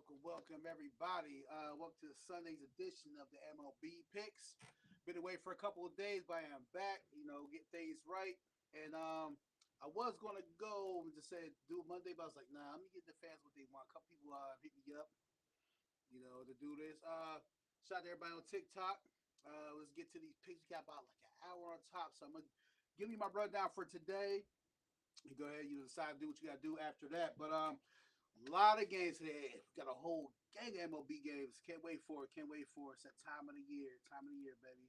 Welcome everybody. Welcome to Sunday's edition of the MLB Picks. Been away for a couple of days, but I am back. Get things right. And I was gonna go and just say do Monday, but I was like, nah, let me get the fans what they want. A couple people hit me up, to do this. Shout out to everybody on TikTok. Let's get to these picks. We got about like an hour on top, so I'm gonna give you my rundown for today. You go ahead, decide to do what you gotta do after that. But a lot of games today. We got a whole gang of MLB games. Can't wait for it. Can't wait for it. It's that time of the year. Time of the year, baby.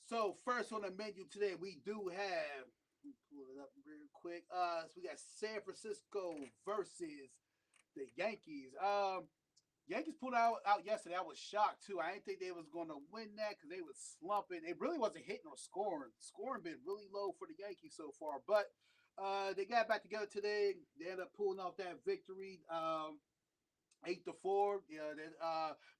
So first on the menu today, we do have. Let me pull it up real quick. So we got San Francisco versus the Yankees. Yankees pulled out yesterday. I was shocked too. I didn't think they was going to win that because they was slumping. It really wasn't hitting or scoring. Scoring been really low for the Yankees so far, but they got back together today. They ended up pulling off that victory, 8-4. Yeah,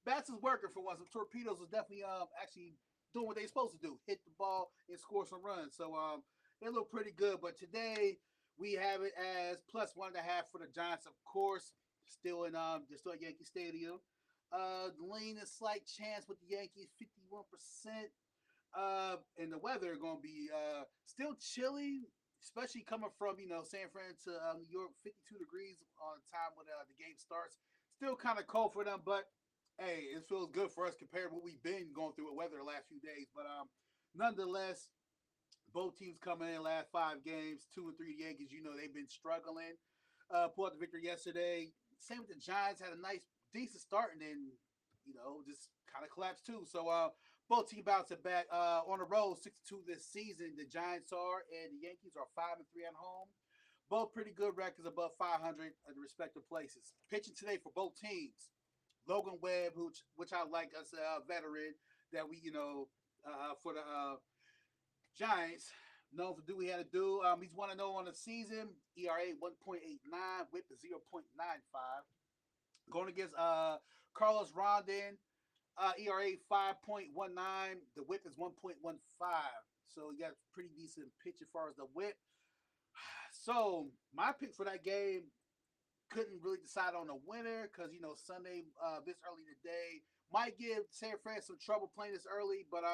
bats is working for once. The torpedoes was definitely actually doing what they supposed to do: hit the ball and score some runs. So they look pretty good. But today we have it as plus 1.5 for the Giants, of course. Still in they're still at Yankee Stadium. Lean a slight chance with the Yankees, 51%. And the weather going to be still chilly, especially coming from San Fran to New York, 52 degrees on time when the game starts. Still kind of cold for them, but hey, it feels good for us compared to what we've been going through with weather the last few days. But nonetheless, both teams coming in last 5 games, 2 and 3 Yankees. They've been struggling. Pulled out the victory yesterday. Same with the Giants, had a nice, decent start, and then just kind of collapsed too. So both teams bouncing back on the road, 6-2 this season. The Giants are, and the Yankees are 5-3 at home. Both pretty good records, above 500 at the respective places. Pitching today for both teams, Logan Webb, which I like as a veteran that we for the Giants. Known for do we had to do. He's 1-0 on the season. ERA 1.89, WHIP is 0.95. Going against Carlos Rondon, ERA 5.19. The WHIP is 1.15. So he got pretty decent pitch as far as the WHIP. So my pick for that game, couldn't really decide on a winner because Sunday this early today might give San Fran some trouble playing this early, but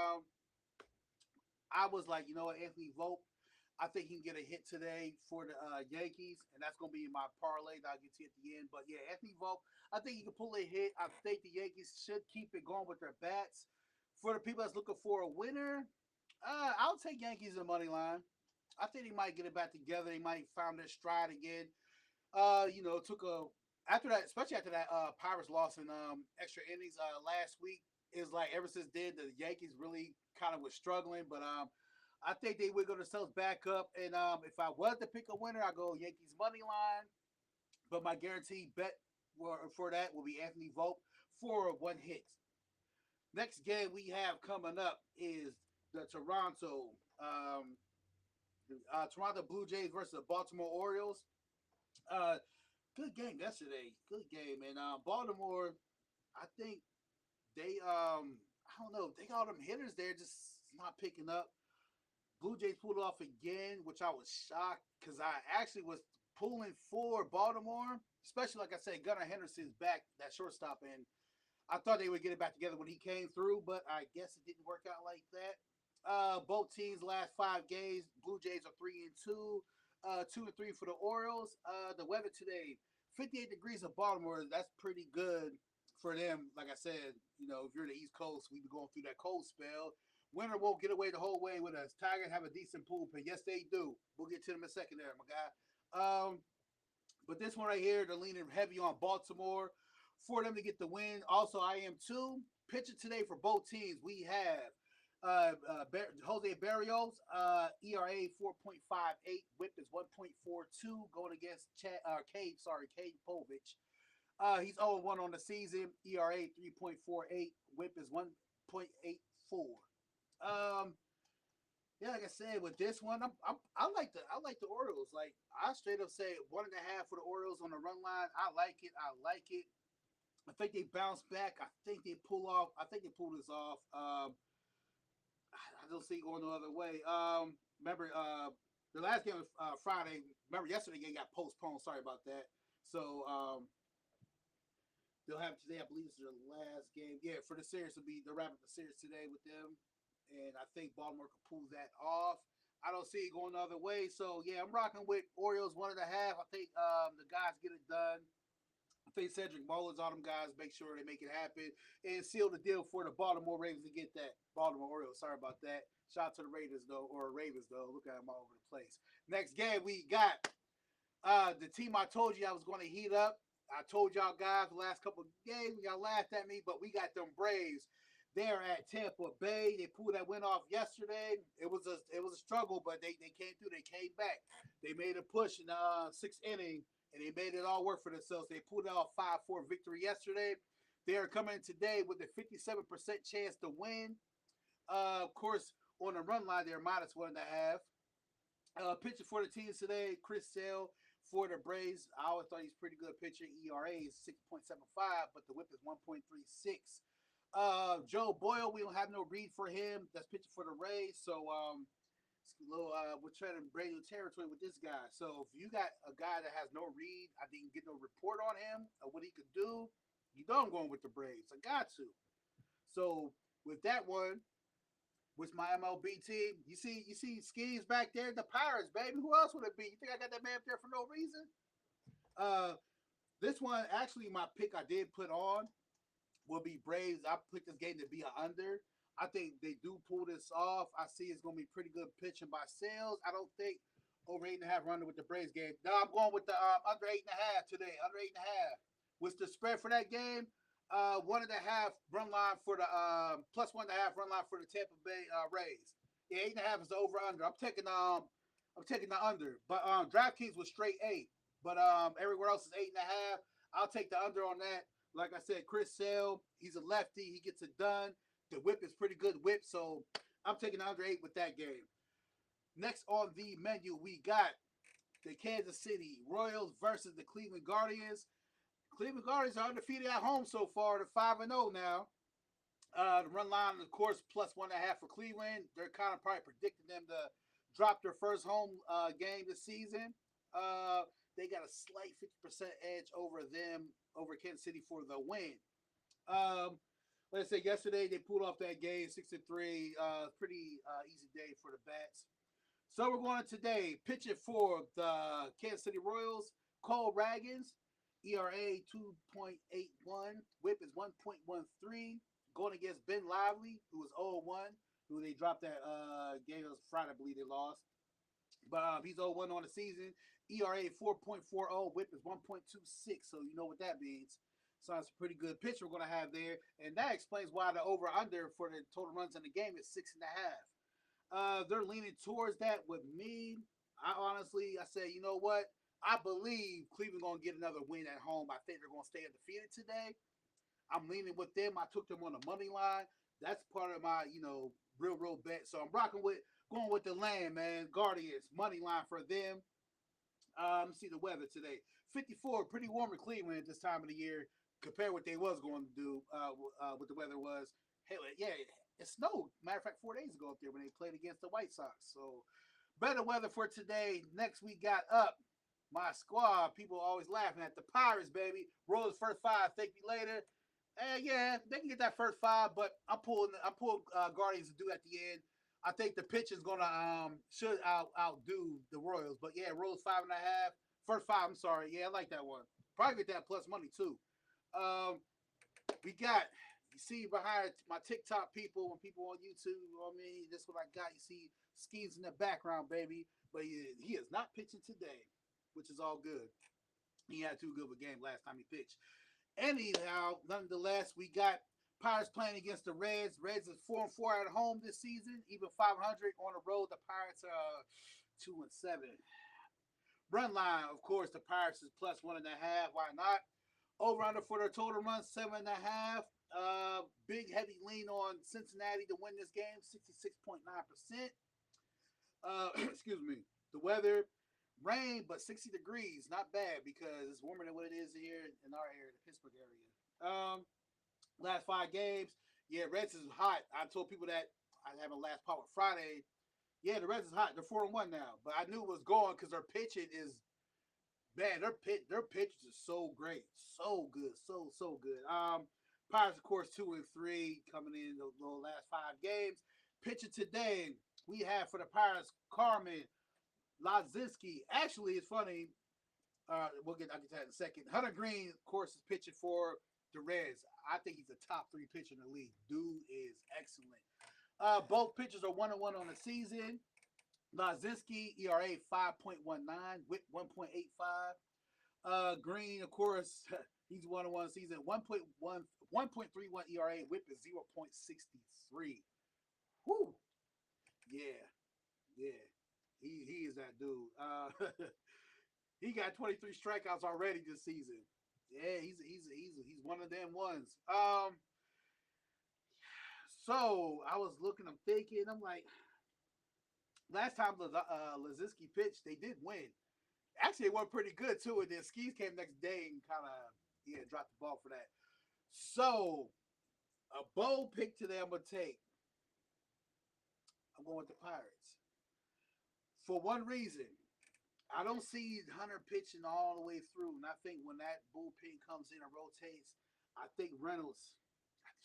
I was like, what, Anthony Volpe, I think he can get a hit today for the Yankees, and that's going to be my parlay that I'll get to at the end. But yeah, Anthony Volpe, I think he can pull a hit. I think the Yankees should keep it going with their bats. For the people that's looking for a winner, I'll take Yankees in money line. I think they might get it back together. They might find their stride again. Took a after that, especially after that Pirates loss in extra innings last week. Is like ever since then the Yankees really kind of was struggling, but I think they wiggle themselves back up. And if I was to pick a winner, I go Yankees money line. But my guaranteed bet for that will be Anthony Volpe for 1 hit. Next game we have coming up is the Toronto Blue Jays versus the Baltimore Orioles. Good game yesterday. Good game. And Baltimore, I think they I don't know, they got all them hitters there just not picking up. Blue Jays pulled off again, which I was shocked because I actually was pulling for Baltimore, especially like I said, Gunnar Henderson's back, that shortstop, and I thought they would get it back together when he came through, but I guess it didn't work out like that. Both teams last 5 games, Blue Jays are 3-2, 2-3 for the Orioles. The weather today, 58 degrees in Baltimore. That's pretty good for them. Like I said, if you're in the East Coast, we've been going through that cold spell. Winter won't get away the whole way with us. Tigers have a decent pool pit. Yes, they do. We'll get to them in a second there, my guy. But this one right here, they're leaning heavy on Baltimore for them to get the win. Also, I am too. Pitching today for both teams, we have Jose Barrios, ERA 4.58, WHIP is 1.42, going against Cade Povich. He's 0-1 on the season, ERA 3.48, WHIP is 1.84. Yeah, like I said, with this one, I like the Orioles. Like I straight up say 1.5 for the Orioles on the run line. I like it. I think they bounce back. I think they pull this off. I don't see it going the other way. Remember, the last game was Friday. Remember, yesterday game got postponed. Sorry about that. So, They'll have today. I believe it's their last game. Yeah, for the series will be they're wrapping the series today with them, and I think Baltimore could pull that off. I don't see it going the other way. So yeah, I'm rocking with Orioles 1.5. I think the guys get it done. I think Cedric Mullins, all them guys, make sure they make it happen and seal the deal for the Baltimore Ravens to get that Baltimore Orioles. Sorry about that. Shout out to the Raiders though, or Ravens though. Look at them all over the place. Next game we got the team I told you I was going to heat up. I told y'all guys the last couple of games, y'all laughed at me, but we got them Braves. They're at Tampa Bay. They pulled that win off yesterday. It was a struggle, but they came through. They came back. They made a push in the sixth inning, and they made it all work for themselves. They pulled out 5-4 victory yesterday. They are coming in today with a 57% chance to win. Of course, on the run line, they're -1.5. Pitching for the teams today, Chris Sale for the Braves. I always thought he's pretty good pitcher. ERA is 6.75, but the whip is 1.36. Joe Boyle, we don't have no read for him. That's pitching for the Rays. So it's a little, we're trying to break new territory with this guy. So if you got a guy that has no read, I didn't get no report on him or what he could do, you know I'm going with the Braves. I got to. So with that one, with my MLB team, you see Skis back there, the Pirates, baby. Who else would it be? You think I got that man up there for no reason? This one, actually, my pick I did put on will be Braves. I picked this game to be an under. I think they do pull this off. I see it's going to be pretty good pitching by Sales. I don't think over 8.5 running with the Braves game. No, I'm going with the under 8.5 today. Under 8.5. What's the spread for that game? 1.5 run line for the plus 1.5 run line for the Tampa Bay Rays. Yeah, 8.5 is the over under. I'm taking the under. But DraftKings was straight 8. But everywhere else is 8.5. I'll take the under on that. Like I said, Chris Sale, he's a lefty. He gets it done. The whip is pretty good whip, so I'm taking the under 8 with that game. Next on the menu, we got the Kansas City Royals versus the Cleveland Guardians. Cleveland Guardians are undefeated at home so far. They're 5-0 now. The run line, of course, plus 1.5 for Cleveland. They're kind of probably predicting them to drop their first home game this season. They got a slight 50% edge over them, over Kansas City for the win. Let's say yesterday they pulled off that game, 6-3. Pretty easy day for the Bats. So we're going to today, pitching for the Kansas City Royals, Cole Ragans, ERA 2.81, whip is 1.13. Going against Ben Lively, who was 0-1, who they dropped that game. It was Friday, I believe they lost. But he's 0-1 on the season. ERA 4.40, whip is 1.26. So you know what that means. So it's a pretty good pitch we're going to have there. And that explains why the over-under for the total runs in the game is 6.5. They're leaning towards that with me. I say, you know what? I believe Cleveland going to get another win at home. I think they're going to stay undefeated today. I'm leaning with them. I took them on the money line. That's part of my, real bet. So I'm going with the land, man. Guardians, money line for them. Let me see the weather today. 54, pretty warm in Cleveland at this time of the year compared to what they was going to do, what the weather was. Hey, yeah, it snowed. Matter of fact, 4 days ago up there when they played against the White Sox. So better weather for today. Next we got up my squad. People always laughing at the Pirates, baby. Rollers first 5. Thank you later. Yeah, they can get that first 5, but I'm pulling Guardians to do at the end. I think the pitch is gonna should outdo the Royals, but yeah, Royals 5.5, first 5. I'm sorry, yeah, I like that one. Probably get that plus money too. We got, you see behind my TikTok people and people on YouTube. You know what I mean, this is what I got. You see Schemes in the background, baby, but he is not pitching today, which is all good. He had too good of a game last time he pitched. Anyhow, nonetheless, we got Pirates playing against the Reds. Reds is 4-4 at home this season, even 500 on the road. The Pirates are 2-7. Run line, of course, the Pirates is plus 1.5. Why not? Over under for their total run, 7.5. Big heavy lean on Cincinnati to win this game, 66.9%. Excuse me. The weather, rain, but 60 degrees, not bad because it's warmer than what it is here in our area, the Pittsburgh area. Last 5 games, yeah, Reds is hot. I told people that I have a last pot with Friday. Yeah, the Reds is hot. They're 4-1 now, but I knew it was going because their pitching is Man, their pitchers are so great, so good, so good. Pirates of course 2-3 coming in the last 5 games. Pitcher today we have for the Pirates Carmen Lazinski. Actually, it's funny. I'll get to that in a second. Hunter Green, of course, is pitching for the Reds. I think he's a top 3 pitcher in the league. Dude is excellent. Both pitchers are 1-1 on the season. Lazinski ERA 5.19, with 1.85. Green, of course, he's 1-1 season. 1.31 ERA, whip is 0.63. Whoo. Yeah. Yeah. He is that dude. He got 23 strikeouts already this season. Yeah, he's one of them ones. So I was looking, I'm thinking, I'm like, last time Lazinski pitched, they did win. Actually, it went pretty good too. And then Skis came next day and kind of dropped the ball for that. So a bold pick today I'm gonna take. I'm going with the Pirates for one reason. I don't see Hunter pitching all the way through, and I think when that bullpen comes in and rotates, I think Reynolds.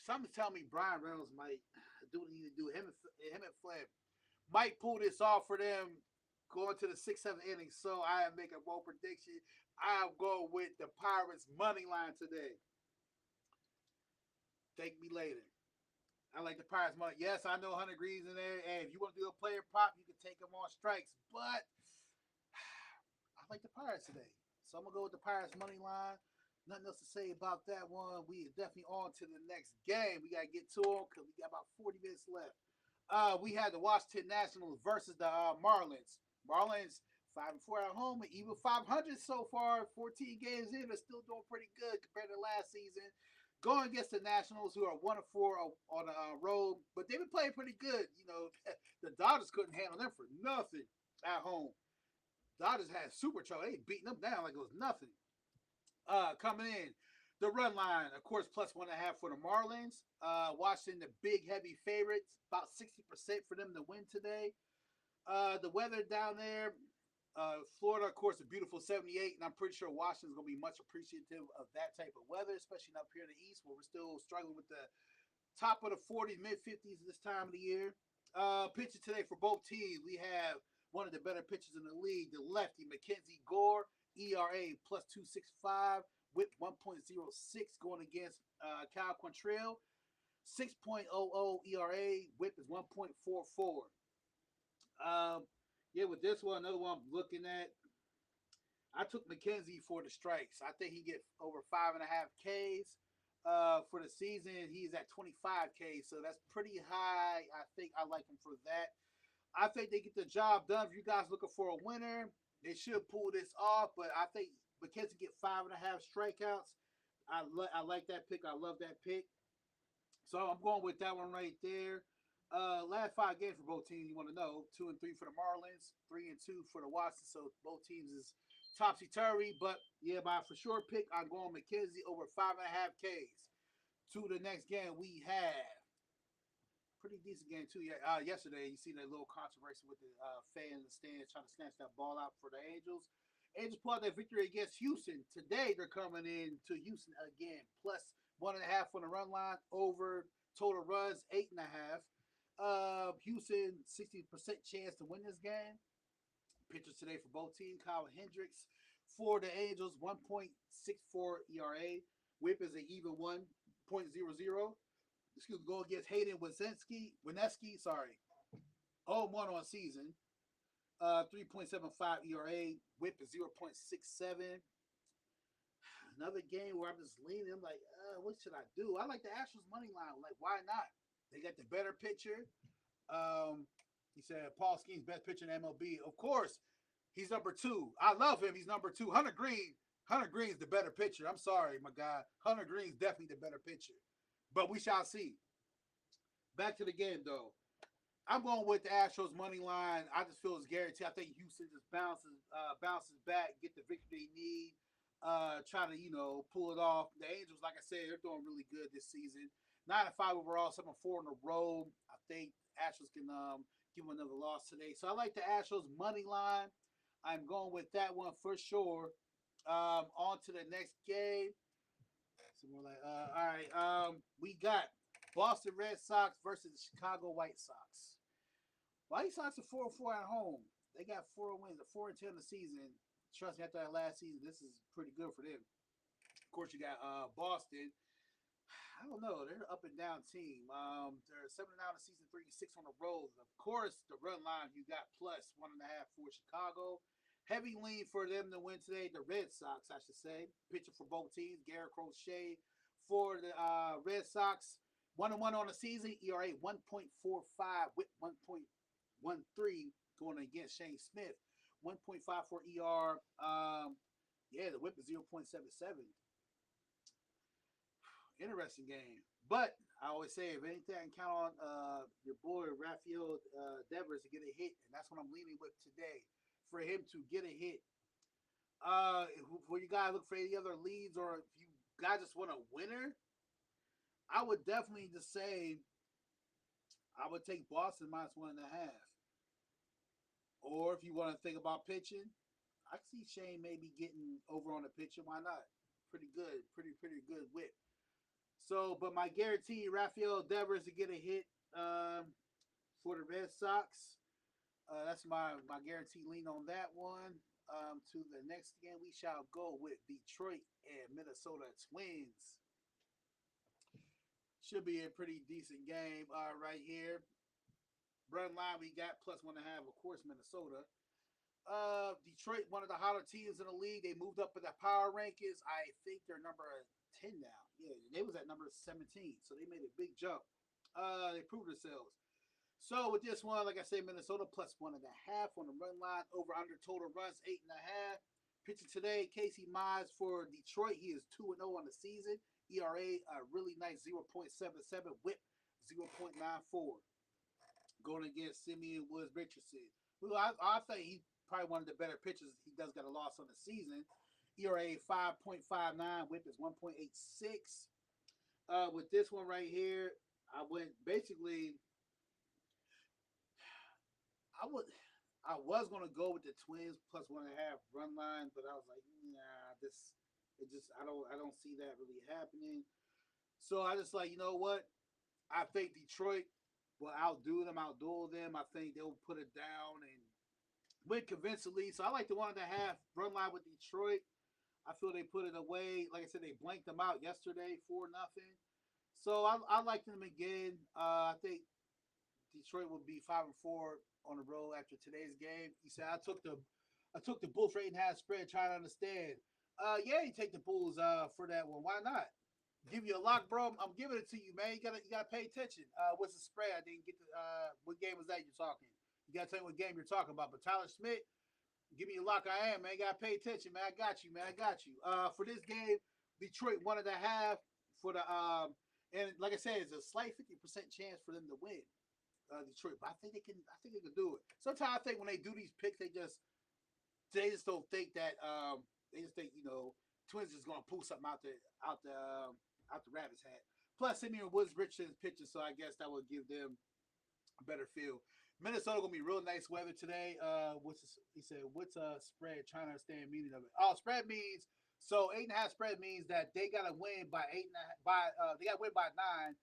Something's telling me Brian Reynolds might do what he need to do. Him and Flynn might pull this off for them going to the 6th, 7th inning. So I am making a bold prediction. I'll go with the Pirates money line today. Thank me later. I like the Pirates money. Yes, I know Hunter Green's in there. And if you want to do a player prop, you can take him on strikes. But I like the Pirates today. So I'm going to go with the Pirates money line. Nothing else to say about that one. We are definitely on to the next game. We got to get to them because we got about 40 minutes left. We had the Washington Nationals versus the Marlins. Marlins 5-4 at home, and even 500 so far. 14 games in, they're still doing pretty good compared to last season. Going against the Nationals, who are 1-4 on the road, but they've been playing pretty good. You know, the Dodgers couldn't handle them for nothing at home. Dodgers had super trouble. They beating them down like it was nothing. Coming in, the run line, of course, +1.5 for the Marlins. Washington, the big heavy favorites, about 60% for them to win today. The weather down there, Florida, of course, a beautiful 78, and I'm pretty sure Washington's going to be much appreciative of that type of weather, especially up here in the East where we're still struggling with the top of the 40s, mid-50s this time of the year. Pitching today for both teams, we have one of the better pitchers in the league, the lefty, Mackenzie Gore, ERA +265, with 1.06 going against Cal Quantrill. 6.00 ERA, whip is 1.44. With this one, another one I'm looking at, I took McKenzie for the strikes. I think he get over 5.5 Ks. For the season, he's at 25 Ks, so that's pretty high. I think I like him for that. I think they get the job done. If you guys looking for a winner, they should pull this off, but I think McKenzie get 5.5 strikeouts. I like that pick. I love that pick. So I'm going with that one right there. Last 5 games for both teams, you want to know. 2-3 for the Marlins, 3-2 for the Washington. So both teams is topsy-turvy. But yeah, my for sure pick, I'm going McKenzie over 5.5 Ks. To the next game, we have pretty decent game too. Yeah, yesterday you see that little controversy with the fan in the stands trying to snatch that ball out for the Angels. Angels pulled that victory against Houston. Today they're coming in to Houston again, +1.5 on the run line, over total runs 8.5. Houston 60% chance to win this game. Pitchers today for both teams: Kyle Hendricks for the Angels, 1.64 ERA. Whip is an even 1.00. Excuse me, go against Hayden Wesneski, 0-1 on season. 3.75 ERA. Whip is 0.67. Another game where I'm just leaning. I'm like, what should I do? I like the Astros money line. Like, why not? They got the better pitcher. He said Paul Skeens best pitcher in MLB. Of course, he's number 2. I love him. He's number 2. Hunter Green's the better pitcher. I'm sorry, my guy. Hunter Green's definitely the better pitcher. But we shall see. Back to the game, though. I'm going with the Astros money line. I just feel it's guaranteed. I think Houston just bounces back, get the victory they need, try to, pull it off. The Angels, like I said, they're doing really good this season. 9-5 overall, 7-4 in a row. I think Astros can give them another loss today. So I like the Astros money line. I'm going with that one for sure. On to the next game. So we're like, all right. We got Boston Red Sox versus the Chicago White Sox. White Sox are 4-4 at home. They got 4 wins, 4-10 the season. Trust me, after that last season, this is pretty good for them. Of course, you got Boston. I don't know. They're an up and down team. They're 7-9 the season, 3-6 on the road. Of course, the run line you got plus 1.5 for Chicago. Heavy lean for them to win today. The Red Sox, I should say. Pitcher for both teams. Garrett Crochet for the Red Sox. 1-1 on the season. ERA 1.45 with 1.13 going against Shane Smith. 1.54 ER. Yeah, the whip is 0.77. Interesting game. But I always say, if anything, I can count on your boy Rafael Devers to get a hit, and that's what I'm leaning with today, for him to get a hit. For you guys look for any other leads, or if you guys just want a winner, I would definitely just say I would take Boston minus 1.5. Or if you want to think about pitching, I see Shane maybe getting over on the pitcher. Why not? Pretty good, pretty good whip. So, but my guarantee, Rafael Devers to get a hit for the Red Sox. That's my guarantee lean on that one. To the next game, we shall go with Detroit and Minnesota Twins. Should be a pretty decent game right here. Run line we got plus 1.5, of course, Minnesota. Detroit, one of the hotter teams in the league. They moved up in the power rankings. I think they're number 10 now. Yeah, they was at number 17, so they made a big jump. They proved themselves. So with this one, like I said, Minnesota plus 1.5 on the run line. Over under total runs 8.5. Pitching today, Casey Mize for Detroit. He is 2-0 on the season. ERA a really nice 0.77. WHIP 0.94. Going against Simeon Woods Richardson. Well, I think he's probably one of the better pitchers. He does got a loss on the season. ERA 5.59. WHIP is 1.86. With this one right here, I went basically. I was gonna go with the Twins plus 1.5 run line, but I was like, nah, I don't see that really happening. So I just like, you know what? I think Detroit will outduel them. I think they'll put it down and win convincingly. So I like the 1.5 run line with Detroit. I feel they put it away. Like I said, they blanked them out yesterday 4-0. So I like them again. I think Detroit will be 5-4 on the road after today's game. He said, I took the Bulls for 8.5 spread, trying to understand. Yeah, you take the Bulls for that one. Why not? Give you a lock, bro. I'm giving it to you, man. You gotta pay attention. What's the spread? I didn't get the what game was that you're talking? You gotta tell me what game you're talking about. But Tyler Smith, give me a lock. I am, man. You gotta pay attention, man. I got you, man. I got you. For this game, Detroit 1.5 for the and like I said, it's a slight 50% chance for them to win. Detroit, but I think they can do it. Sometimes I think when they do these picks, they just don't think that they just think, Twins is gonna pull something out the rabbit's hat. Plus, Simeon Woods Richardson's pitching, so I guess that will give them a better feel. Minnesota gonna be real nice weather today. He said, what's spread? Trying to understand meaning of it. Oh, spread means so 8.5 spread means that they gotta win by 8.5 they gotta win by 9.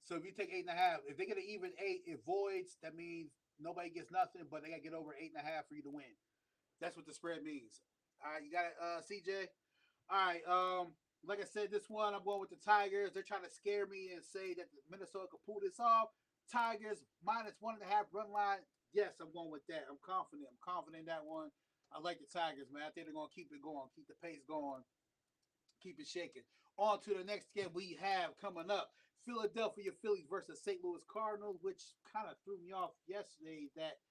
So if you take 8.5, if they get an even 8, it voids. That means nobody gets nothing, but they gotta get over 8.5 for you to win. That's what the spread means. All right, you got it, CJ. All right, like I said, this one I'm going with the Tigers. They're trying to scare me and say that Minnesota could pull this off. Tigers minus 1.5 run line. Yes, I'm going with that. I'm confident. I'm confident in that one. I like the Tigers, man. I think they're gonna keep it going, keep the pace going, keep it shaking. On to the next game we have coming up. Philadelphia Phillies versus St. Louis Cardinals, which kind of threw me off yesterday that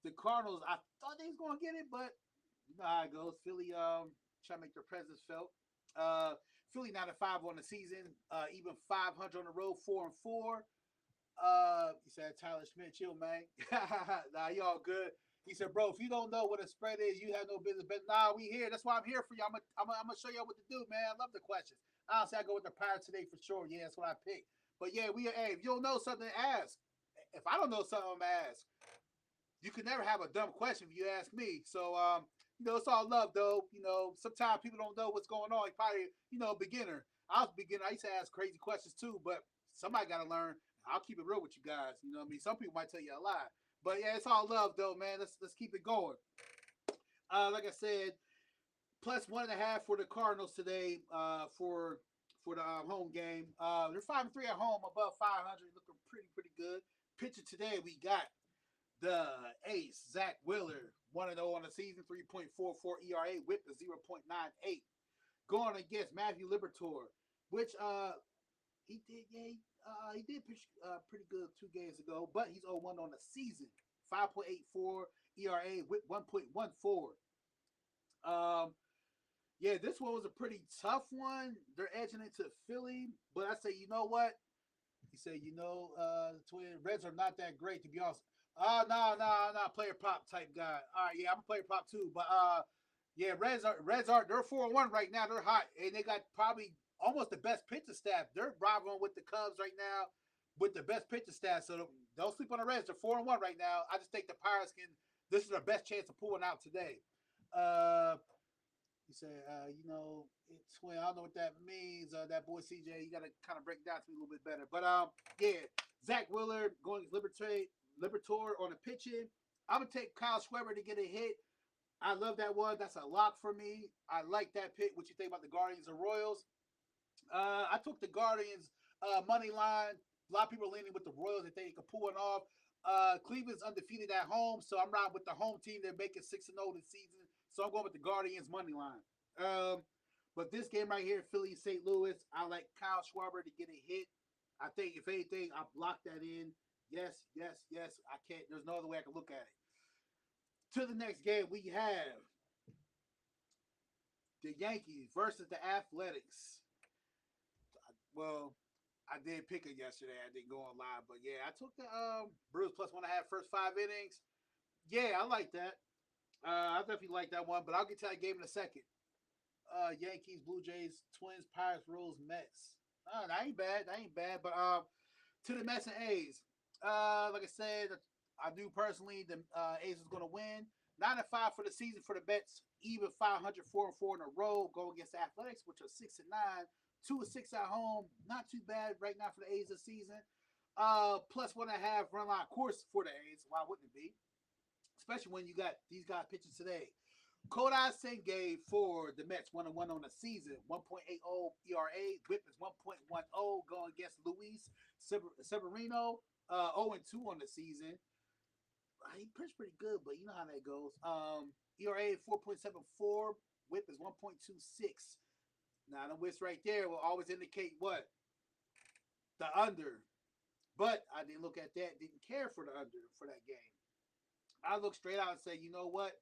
the Cardinals, I thought they was going to get it, but you know how it goes. Philly trying to make their presence felt. Philly 9-5 on the season, even 500 on the road, 4-4. He said, Tyler Schmidt, chill, man. Nah, y'all good. He said, bro, if you don't know what a spread is, you have no business. But nah, we here. That's why I'm here for you. I'm gonna show y'all what to do, man. I love the questions. Honestly, I go with the Pirates today for sure. Yeah, that's what I picked. But yeah, hey, if you don't know something, ask. If I don't know something, I'm ask. You can never have a dumb question if you ask me. So It's all love though. Sometimes people don't know what's going on. You probably, beginner. I was a beginner. I used to ask crazy questions too, but somebody got to learn. I'll keep it real with you guys. You know what I mean? Some people might tell you a lie, but yeah, it's all love though, man. Let's keep it going. Like I said, plus 1.5 for the Cardinals today. For the home game. They're 5-3 at home, above 500, looking pretty good. Pitcher today, we got the ace, Zach Wheeler, 1-0 on the season, 3.44 ERA, whip is 0.98. Going against Matthew Liberatore, which he did pitch pretty good 2 games ago, but he's 0-1 on the season, 5.84 ERA, whip 1.14. Yeah, this one was a pretty tough one. They're edging into Philly, but I say, you know what? He said, the Twin Reds are not that great, to be honest. No, I'm not a player prop type guy. All right, yeah, I'm a player prop too, but yeah, Reds are they're 4-1 right now. They're hot, and they got probably almost the best pitcher staff. They're rivaling with the Cubs right now with the best pitcher staff. So don't sleep on the Reds. They're 4-1 right now. I just think the Pirates can. This is their best chance of pulling out today. He said, it's Twin. I don't know what that means. That boy CJ, you got to kind of break it down to me a little bit better. But yeah, Zach Wheeler going to Liberatore on the pitching. I'm gonna take Kyle Schwarber to get a hit. I love that one. That's a lock for me. I like that pick. What you think about the Guardians and Royals? I took the Guardians money line. A lot of people are leaning with the Royals. They think they can pull it off. Cleveland's undefeated at home, so I'm riding with the home team. They're making 6-0 this season, so I'm going with the Guardians money line. But this game right here, Philly St. Louis, I like Kyle Schwarber to get a hit. I think if anything, I block that in. Yes. I can't. There's no other way I can look at it. To the next game, we have the Yankees versus the Athletics. Well, I did pick it yesterday. I didn't go on live, but yeah, I took the Brewers plus 1.5 first 5 innings. Yeah, I like that. I definitely like that one, but I'll get to that game in a second. Yankees, Blue Jays, Twins, Pirates, Royals, Mets. That ain't bad. But to the Mets and A's. Like I said, I do personally. The A's is going to win. 9-5 for the season for the Mets. Even 500, 4-4 in a row. Go against the Athletics, which are 6-9. 2-6 at home. Not too bad right now for the A's this season. Plus 1.5 run line course for the A's. Why wouldn't it be? Especially when you got these guys pitching today. Kodai Senga for the Mets, 1-1 on the season, 1.80 ERA. Whip is 1.10 going against Luis Severino, 0-2 on the season. He pitched pretty good, but you know how that goes. ERA 4.74. Whip is 1.26. Now the whips right there will always indicate what? The under. But I didn't look at that. Didn't care for the under for that game. I look straight out and say, you know what?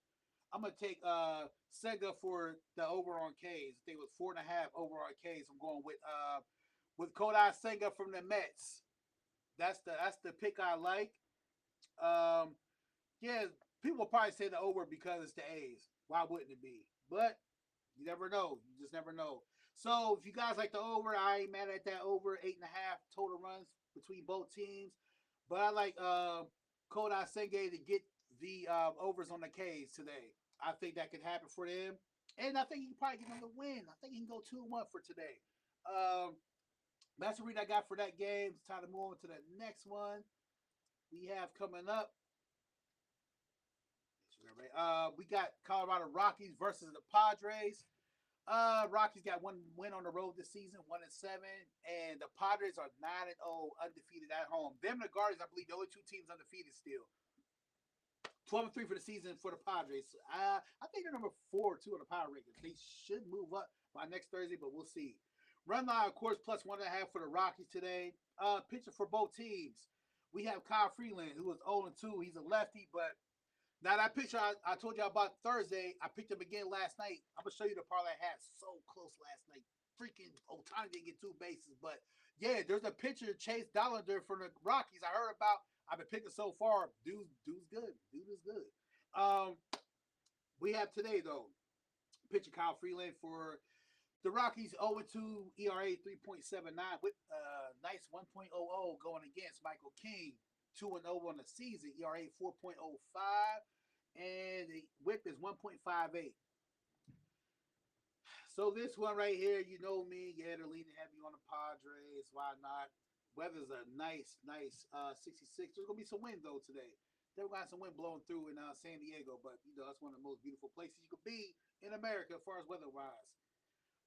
I'm gonna take Sega for the over on K's. I think it was 4.5 over on K's. I'm going with Kodai Senga from the Mets. That's the pick I like. Yeah, people will probably say the over because it's the A's. Why wouldn't it be? But you never know. You just never know. So if you guys like the over, I ain't mad at that over. 8.5 total runs between both teams. But I like Kodai Senga to get the overs on the K's today. I think that could happen for them. And I think he can probably get them to win. I think he can go 2-1 for today. That's the read I got for that game. It's time to move on to the next one we have coming up. We got Colorado Rockies versus the Padres. Rockies got one win on the road this season, 1-7, and the Padres are 9-0, undefeated at home. Them and the Guardians, I believe, the only two teams undefeated still. 12-3 for the season for the Padres. I think they're number 4 or 2 on the power rankings. They should move up by next Thursday, but we'll see. Run line, of course, plus 1.5 for the Rockies today. Pitcher for both teams. We have Kyle Freeland, who was 0-2. He's a lefty, but now that pitcher I told you about Thursday, I picked him again last night. I'm going to show you the parlay I had so close last night. Freaking Ohtani didn't get 2 bases. But, yeah, there's a pitcher, Chase Dollander, for the Rockies I heard about. I've been picking so far. Dude's good. Dude is good. We have today, though, pitcher Kyle Freeland for the Rockies, 0-2, ERA 3.79 with nice 1.00 going against Michael King, 2-0 on the season, ERA 4.05. and the whip is 1.58. So this one right here, you know me, yeah, they're leaning heavy on the Padres. Why not? Weather's a nice 66. There's gonna be some wind though today. They've got some wind blowing through in San Diego, but you know that's one of the most beautiful places you could be in America as far as weather-wise.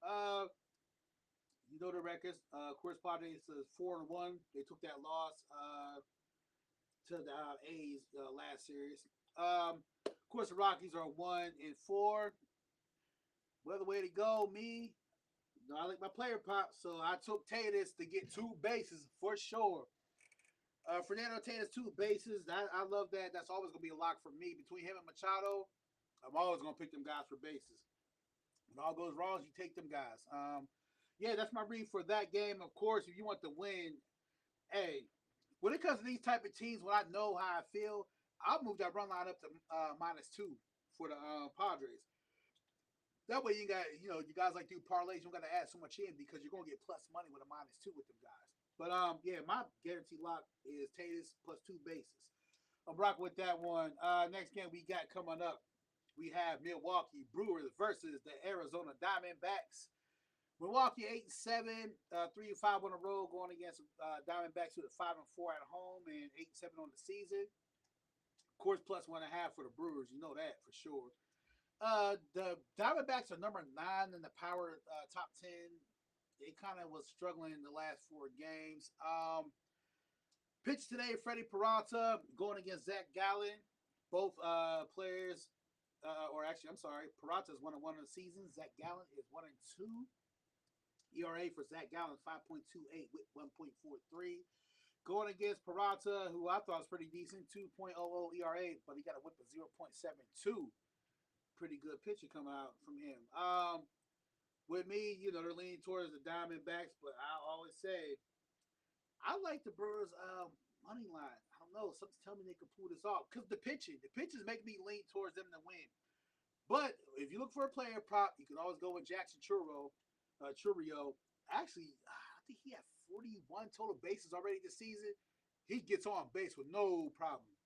Uh, you know the records. Of course, Padres is 4-1. They took that loss to the A's last series. Of course, the Rockies are 1-4. Well, the way to go, me. You know, I like my player pop, so I took Tatis to get 2 bases for sure. Fernando Tatis 2 bases. I love that. That's always gonna be a lock for me. Between him and Machado, I'm always gonna pick them guys for bases. When all goes wrong, you take them guys. Yeah, that's my read for that game. Of course, if you want to win, hey, when it comes to these type of teams, when I know how I feel, I'll move that run line up to -2 for the Padres. That way you got, you know, you guys like do parlays, you don't got to add so much in because you're gonna get plus money with a -2 with them guys. But yeah, my guarantee lock is Tatis plus 2 bases. I'm rocking with that one. Next game we got coming up, we have Milwaukee Brewers versus the Arizona Diamondbacks. Milwaukee 8-7, 3-5 on the road, going against Diamondbacks with a 5-4 at home and 8-7 on the season. Of course, plus 1.5 for the Brewers. You know that for sure. The Diamondbacks are number 9 in the power top 10. They kind of was struggling in the last 4 games. Pitch today, Freddie Peralta going against Zach Gallen. Both players, or actually, I'm sorry, Peralta is 1-1 in the season. Zach Gallen is 1-2. ERA for Zach Gallen 5.28 with 1.43. Going against Peralta, who I thought was pretty decent, 2.00 ERA, but he got a whip of 0.72. Pretty good pitcher coming out from him. With me, you know, they're leaning towards the Diamondbacks, but I always say I like the Brewers money line. I don't know. Something's telling me they can pull this off because the pitching make me lean towards them to win. But if you look for a player prop, you can always go with Jackson Chourio. Actually, I think he had 41 total bases already this season. He gets on base with no problem.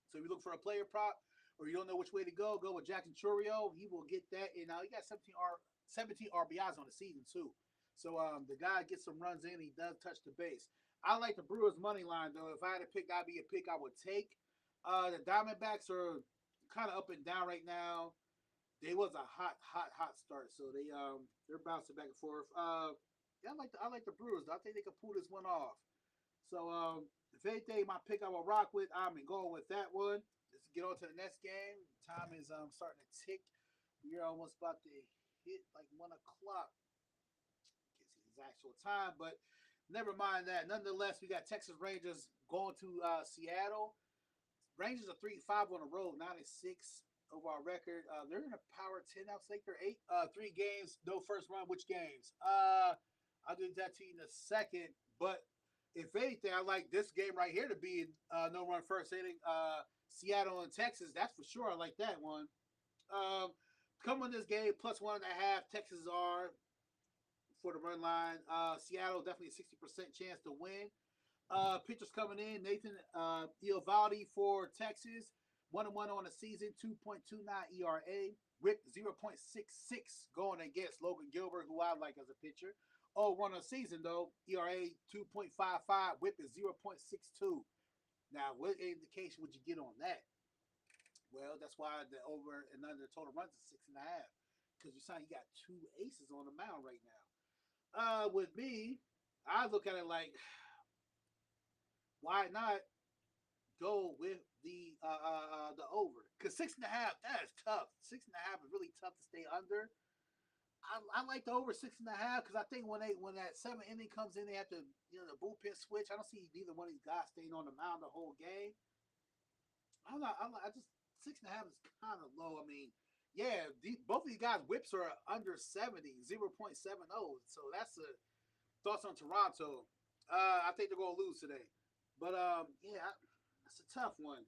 So if you look for a player prop or you don't know which way to go with Jackson Chourio. He will get that. And he got 17 RBIs on the season too. So the guy gets some runs in. He does touch the base. I like the Brewers money line though. If I had to pick, that'd be a pick I would take. The Diamondbacks are kind of up and down right now. They was a hot start, so they're bouncing back and forth. Yeah, I like the Brewers. I think they can pull this one off. So if anything, my pick I will rock with, I'm going with that one. Let's get on to the next game. Time is starting to tick. We're almost about to hit like 1 o'clock. Can't see the actual time, but never mind that. Nonetheless, we got Texas Rangers going to Seattle. Rangers are 3-5 on the road, 9-6 overall record. They're in a power 10 now. It's like they're 3 games, no first run. Which games? I'll do that to you in a second. But if anything, I like this game right here to be no run first inning. Seattle and Texas, that's for sure. I like that one. Come on this game, plus 1.5. Texas are for the run line. Seattle definitely a 60% chance to win. Pitchers coming in, Nathan Eovaldi for Texas. 1-1 on the season, 2.29 ERA, whip 0.66 going against Logan Gilbert, who I like as a pitcher. 0-1 on the season though, ERA 2.55, whip is 0.62. Now, what indication would you get on that? Well, that's why the over and under total runs is 6.5, because you got 2 aces on the mound right now. With me, I look at it like, why not go with the over? Because 6.5, that is tough. 6.5 is really tough to stay under. I like the over 6.5 because I think when that 7th inning comes in, they have to the bullpen switch. I don't see neither one of these guys staying on the mound the whole game. I just 6.5 is kind of low. I mean, yeah, both of these guys' whips are under 70, 0.70. So that's a thoughts on Toronto. I think they're gonna lose today, but yeah. That's a tough one.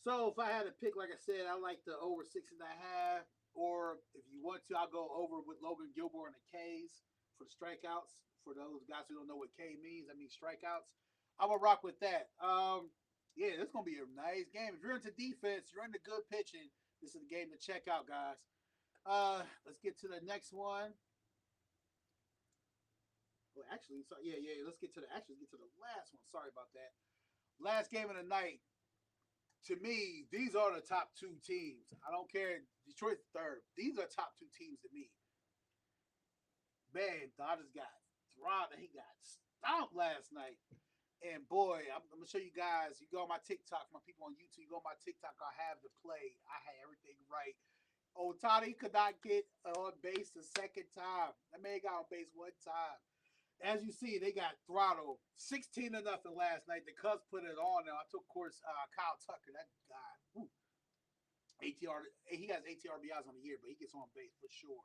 So if I had to pick, like I said, I like the over 6.5. Or if you want to, I'll go over with Logan Gilbert and the K's for the strikeouts. For those guys who don't know what K means, that means strikeouts. I will rock with that. Yeah, this is gonna be a nice game. If you're into defense, you're into good pitching. This is the game to check out, guys. Let's get to the next one. Well, actually, so yeah. Let's get to the last one. Sorry about that. Last game of the night. To me, these are the top two teams. I don't care. Detroit's third. These are top two teams to me. Man, Dodgers got throbbed. He got stomped last night. And boy, I'm gonna show you guys. You go on my TikTok, my people on YouTube. You go on my TikTok. I have the play. I had everything right. Otani could not get on base the second time. That man got on base one time. As you see, they got throttled 16 to nothing last night. The Cubs put it on them. I took, of course, Kyle Tucker. That guy, ATR. He has ATR RBIs on the year, but he gets on base for sure.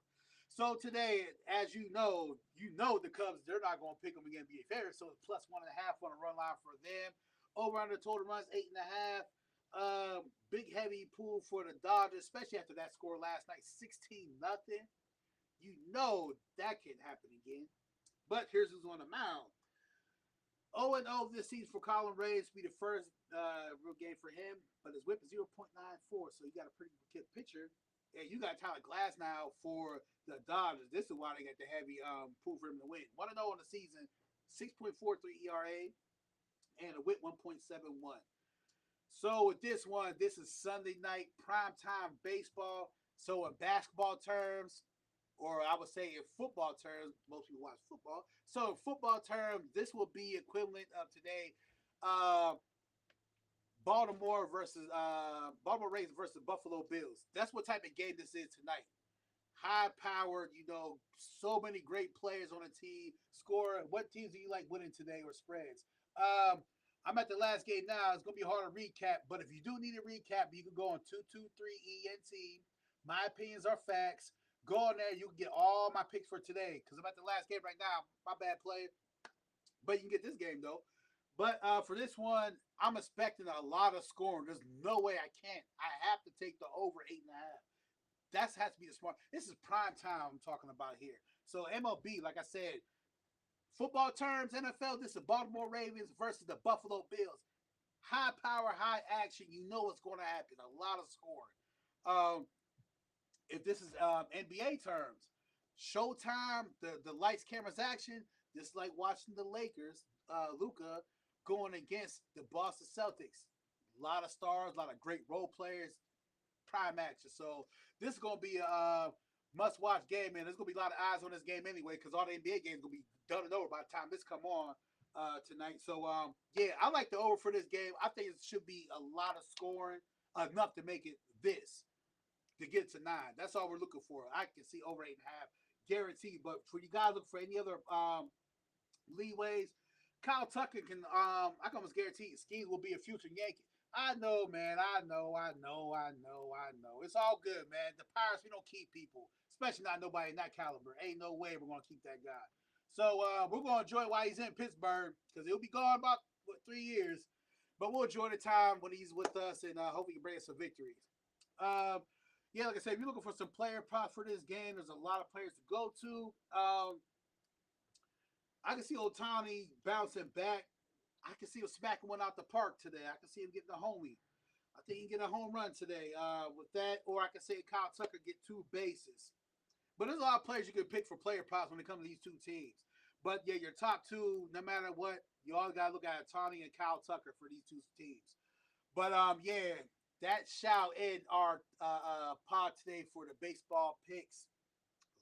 So today, as you know the Cubs, they're not going to pick them again to be a favorite. So it's plus 1.5 on the run line for them. Over under total runs 8.5. Big heavy pool for the Dodgers, especially after that score last night, 16 nothing. You know that can happen again. But here's who's on the mound. 0-0 this season for Colin Reyes. Be the first real game for him, but his whip is 0.94, so you got a pretty good pitcher. And you got Tyler Glass now for the Dodgers. This is why they got the heavy pool for him to win. 1-0 on the season, 6.43 ERA, and a whip 1.71. So with this one, this is Sunday night primetime baseball. So in basketball terms, or I would say in football terms, most people watch football. So in football terms, this will be equivalent of today, uh, Baltimore Ravens versus Buffalo Bills. That's what type of game this is tonight. High powered, so many great players on the team. Score. What teams do you like winning today or spreads? I'm at the last game now. It's gonna be hard to recap, but if you do need a recap, you can go on 223ENT. My opinions are facts. Go on there. You can get all my picks for today because I'm at the last game right now. My bad play. But you can get this game, though. But for this one, I'm expecting a lot of scoring. There's no way I can't. I have to take the over 8.5. That has to be the smart. This is prime time I'm talking about here. So MLB, like I said, football terms, NFL, this is the Baltimore Ravens versus the Buffalo Bills. High power, high action. You know what's going to happen. A lot of scoring. If this is NBA terms, Showtime, the lights, cameras, action. Just like watching the Lakers, Luka going against the Boston Celtics. A lot of stars, a lot of great role players, prime action. So this is gonna be a must-watch game, man. There's gonna be a lot of eyes on this game anyway, because all the NBA games gonna be done and over by the time this come on tonight. So yeah, I like the over for this game. I think it should be a lot of scoring, enough to make it this to get to 9. That's all we're looking for. I can see over 8.5 guaranteed. But for you guys look for any other leeways, Kyle Tucker can I can almost guarantee Ski will be a future Yankee. I know, man. I know. It's all good, man. The Pirates, we don't keep people, especially not nobody in that caliber. Ain't no way we're gonna keep that guy. So we're gonna enjoy while he's in Pittsburgh because he'll be gone about 3 years. But we'll enjoy the time when he's with us and hope he can bring us some victories. Um, yeah, like I said, if you're looking for some player props for this game, there's a lot of players to go to. I can see Otani bouncing back. I can see him smacking one out the park today. I can see him getting a homie. I think he can get a home run today with that. Or I can say Kyle Tucker get 2 bases. But there's a lot of players you can pick for player props when it comes to these 2 teams. But yeah, your top 2, no matter what, you all got to look at Otani and Kyle Tucker for these 2 teams. But yeah, that shall end our pod today for the baseball picks.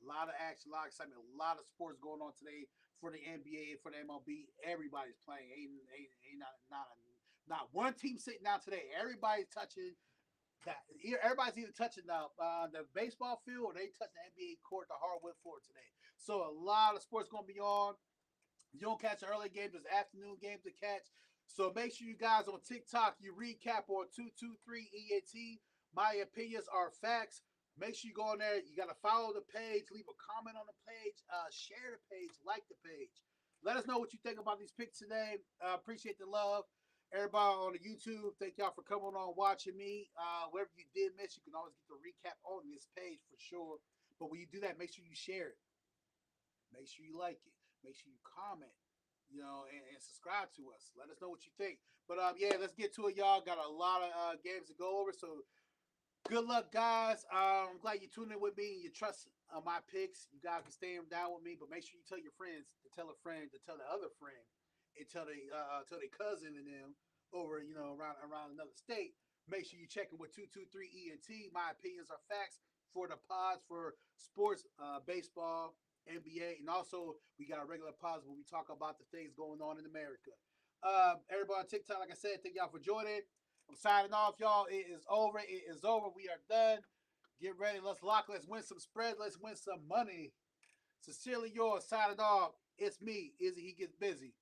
A lot of action, a lot of excitement, a lot of sports going on today for the NBA and for the MLB. Everybody's playing. Ain't not one team sitting down today. Everybody's touching that. Everybody's either touching the baseball field or they touching the NBA court, the hardwood floor today. So a lot of sports going to be on. You don't catch the early games, there's afternoon games to catch. So make sure you guys on TikTok, you recap on 223ENT. My opinions are facts. Make sure you go on there. You got to follow the page, leave a comment on the page, share the page, like the page. Let us know what you think about these picks today. Appreciate the love. Everybody on the YouTube, thank y'all for coming on watching me. Whatever you did miss, you can always get the recap on this page for sure. But when you do that, make sure you share it. Make sure you like it. Make sure you comment. and subscribe to us. Let us know what you think. But yeah, let's get to it, y'all. Got a lot of games to go over, so good luck, guys. I'm glad you tuned in with me and you trust my picks. You guys can stay down with me, but make sure you tell your friends to tell a friend to tell the other friend and tell their cousin and them over around another state. Make sure you check in with 223 ENT. My opinions are facts for the pods for sports, baseball, NBA, and also we got a regular pods where we talk about the things going on in America. Everybody on TikTok, like I said, thank y'all for joining. I'm signing off, y'all. It is over. It is over. We are done. Get ready. Let's lock. Let's win some spread. Let's win some money. Sincerely yours, signing off. It's me, Izzy. He gets busy.